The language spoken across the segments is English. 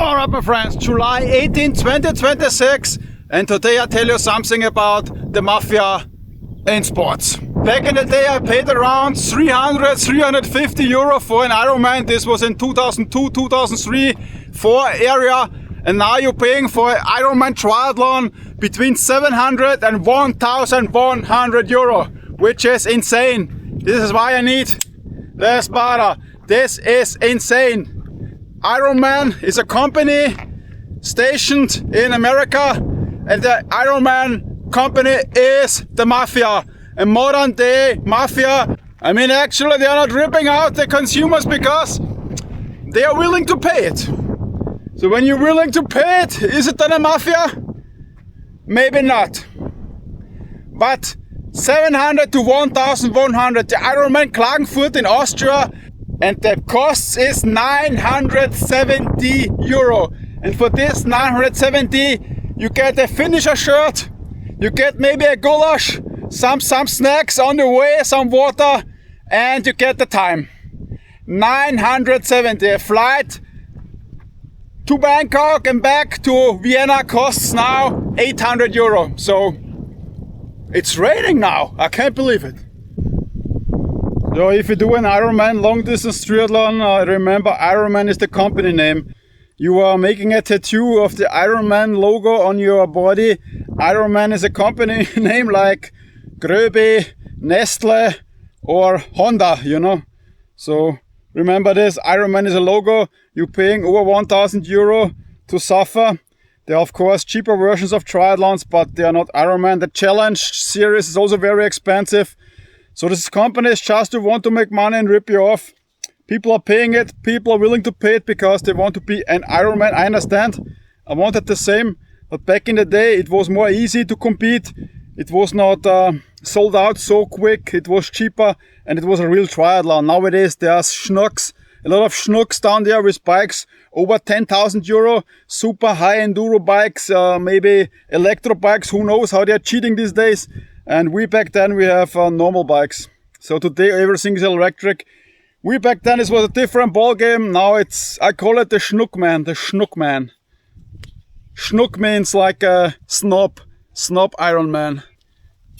Alright my friends, July 18, 2026, and today I tell you something about the Mafia in sports. Back in the day I paid around 350 euro for an Ironman. This was in 2002, 2003, 4 area, and now you're paying for an Ironman triathlon between 700 and 1100 euro, which is insane. This is why I need the Sparta. This is insane. Ironman is a company stationed in America, and the Ironman company is the Mafia, a modern day Mafia. I mean, actually they are not ripping out the consumers because they are willing to pay it. So when you're willing to pay it, is it then a Mafia? Maybe not. But 700 to 1100, the Ironman Klagenfurt in Austria, and the cost is 970 euro. And for this 970, you get a finisher shirt, you get maybe a goulash, some snacks on the way, some water, and you get the time. 970. A flight to Bangkok and back to Vienna costs now 800 euro. So it's raining now. I can't believe it. So if you do an Ironman long distance triathlon, remember Ironman is the company name. You are making a tattoo of the Ironman logo on your body. Ironman is a company name like Gröbe, Nestle or Honda, you know. So remember this, Ironman is a logo. You're paying over 1000 euro to suffer. There are of course cheaper versions of triathlons, but they are not Ironman. The challenge series is also very expensive. So this company is just to want to make money and rip you off. People are paying it. People are willing to pay it because they want to be an Ironman. I understand. I wanted the same. But back in the day, it was more easy to compete. It was not sold out so quick. It was cheaper and it was a real triathlon. Nowadays, there's schnooks. A lot of schnooks down there with bikes over 10,000 euro. Super high enduro bikes, maybe electro bikes. Who knows how they're cheating these days. And we back then, we have normal bikes. So today everything is electric. We back then, it was a different ball game. Now I call it the Schnook-man, the Schnook-man. Schnook means like a snob Ironman.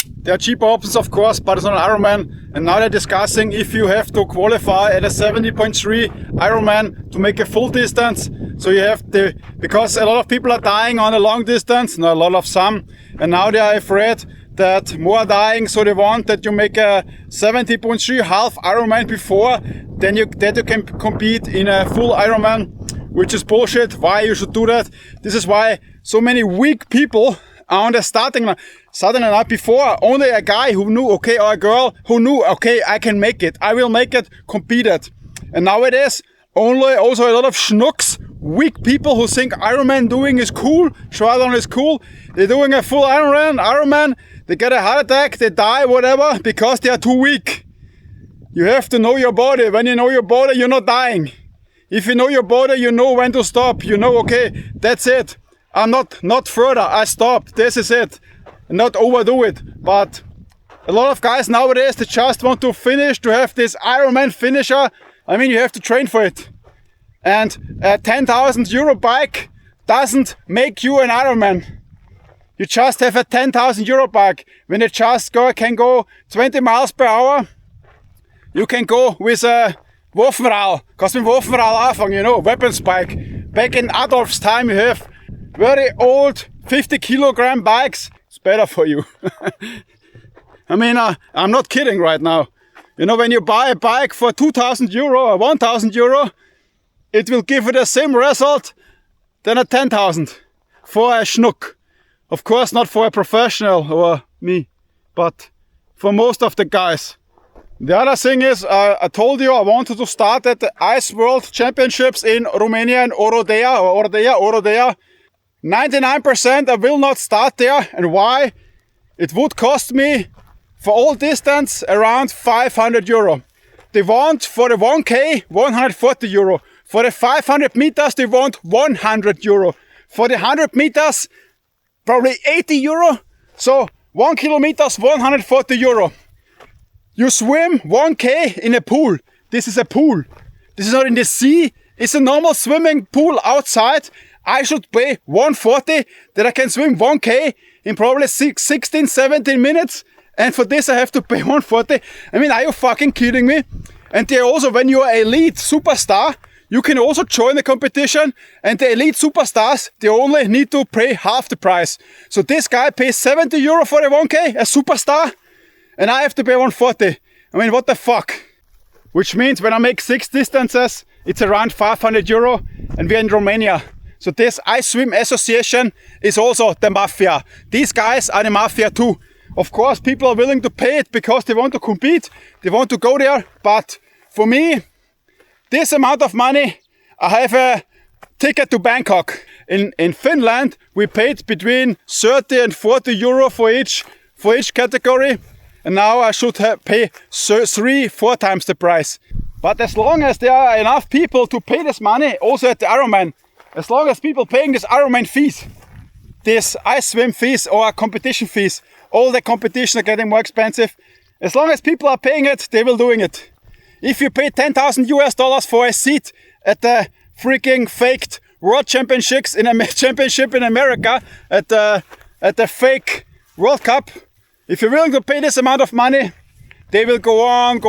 There are cheaper options of course, but it's not an Ironman. And now they're discussing if you have to qualify at a 70.3 Ironman to make a full distance. So you have to, because a lot of people are dying on a long distance, not a lot of some. And now they are afraid that more dying, so they want that you make a 70.3 half Ironman before, then you can compete in a full Ironman, which is bullshit. Why you should do that? This is why so many weak people are on the starting line before. Only a guy who knew, okay, or a girl who knew, okay, I can make it, I will make it, competed. And nowadays, only also a lot of schnooks, weak people who think Ironman doing is cool, triathlon is cool. They're doing a full Ironman, they get a heart attack, they die, whatever, because they are too weak. You have to know your body. When you know your body, you're not dying. If you know your body, you know when to stop. You know, okay, that's it. I'm not further. I stopped. This is it. Not overdo it. But a lot of guys nowadays, they just want to finish, to have this Ironman finisher. I mean, you have to train for it. And a 10,000 euro bike doesn't make you an Ironman. You just have a 10,000 euro bike. When you just can go 20 miles per hour, you can go with a Waffenrad. Kannst mit dem Waffenrad anfangen, you know, weapons bike. Back in Adolf's time, you have very old 50 kilogram bikes. It's better for you. I mean, I'm not kidding right now. You know, when you buy a bike for 2,000 euro or 1,000 euro, it will give you the same result than a 10,000 for a schnook. Of course, not for a professional or me, but for most of the guys. The other thing is, I told you I wanted to start at the Ice World Championships in Romania and ORADEA. 99% I will not start there. And why? It would cost me for all distance around 500 euro. They want for the 1K 140 euro. For the 500 meters they want 100 euro. For the 100 meters probably 80 euro. So 1 kilometers 140 euro. You swim 1K in a pool. This is a pool. This is not in the sea. is a normal swimming pool outside. I should pay 140 that I can swim 1K in probably 16, 17 minutes. And for this I have to pay 140. I mean, are you fucking kidding me? And they also, when you are elite superstar, you can also join the competition. And the elite superstars, they only need to pay half the price. So this guy pays 70 euro for the 1K, a superstar. And I have to pay 140. I mean, what the fuck? Which means when I make 6 distances, it's around 500 euro. And we're in Romania. So this Ice Swim Association is also the Mafia. These guys are the Mafia too. Of course, people are willing to pay it because they want to compete. They want to go there. But for me, this amount of money, I have a ticket to Bangkok. In Finland, we paid between 30 and 40 euro for each category. And now I should pay 3-4 times the price. But as long as there are enough people to pay this money, also at the Ironman, as long as people paying this Ironman fees, this ice swim fees or competition fees, all the competitions are getting more expensive. As long as people are paying it, they will doing it. If you pay $10,000 for a seat at the freaking faked World Championships in America, at the fake World Cup, if you're willing to pay this amount of money, they will go on.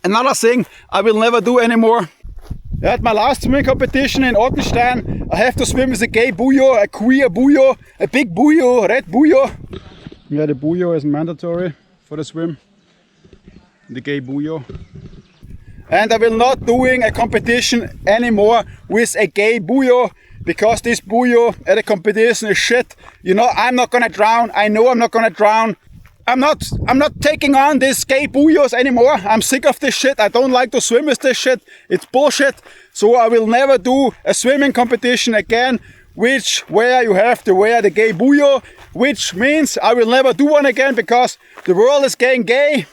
Another thing I will never do anymore. At my last swimming competition in Ottenstein, I have to swim with a gay buoyo, a queer buoyo, a big buoyo, red buoyo. Yeah, the buoyo is mandatory for the swim. The gay buoyo. And I will not doing a competition anymore with a gay buoyo, because this buoyo at a competition is shit. You know, I'm not gonna drown. I know I'm not gonna drown. I'm not taking on these gay buoyos anymore. I'm sick of this shit. I don't like to swim with this shit. It's bullshit. So I will never do a swimming competition again, where you have to wear the gay buoyo, which means I will never do one again, because the world is getting gay.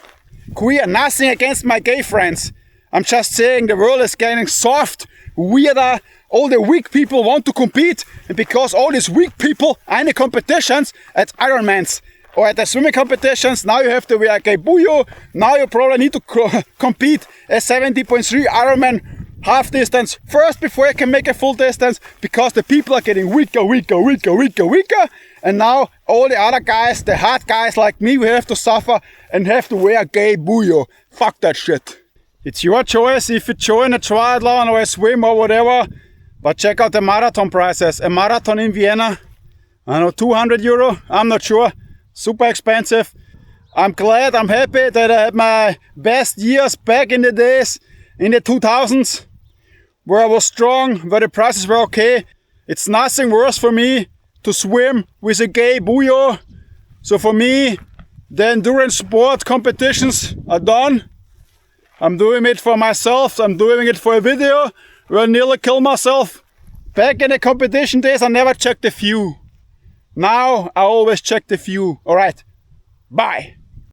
Queer, nothing against my gay friends. I'm just saying the world is getting soft, weirder. All the weak people want to compete, and because all these weak people are in the competitions at Ironmans or at the swimming competitions, now you have to wear a gay buoyo. Now you probably need to compete a 70.3 Ironman half distance first before you can make a full distance, because the people are getting weaker. And now all the other guys, the hard guys like me, we have to suffer and have to wear a gay buoyo. Fuck that shit. It's your choice if you join a triathlon or a swim or whatever. But check out the marathon prices. A marathon in Vienna, I don't know, 200 euro, I'm not sure. Super expensive. I'm glad, I'm happy that I had my best years back in the days, in the 2000s, where I was strong, where the prices were okay. It's nothing worse for me to swim with a gay buoyo. So for me, the endurance sport competitions are done. I'm doing it for myself. I'm doing it for a video where I nearly killed myself. Back in the competition days, I never checked the view. Now I always check the view. Alright, bye.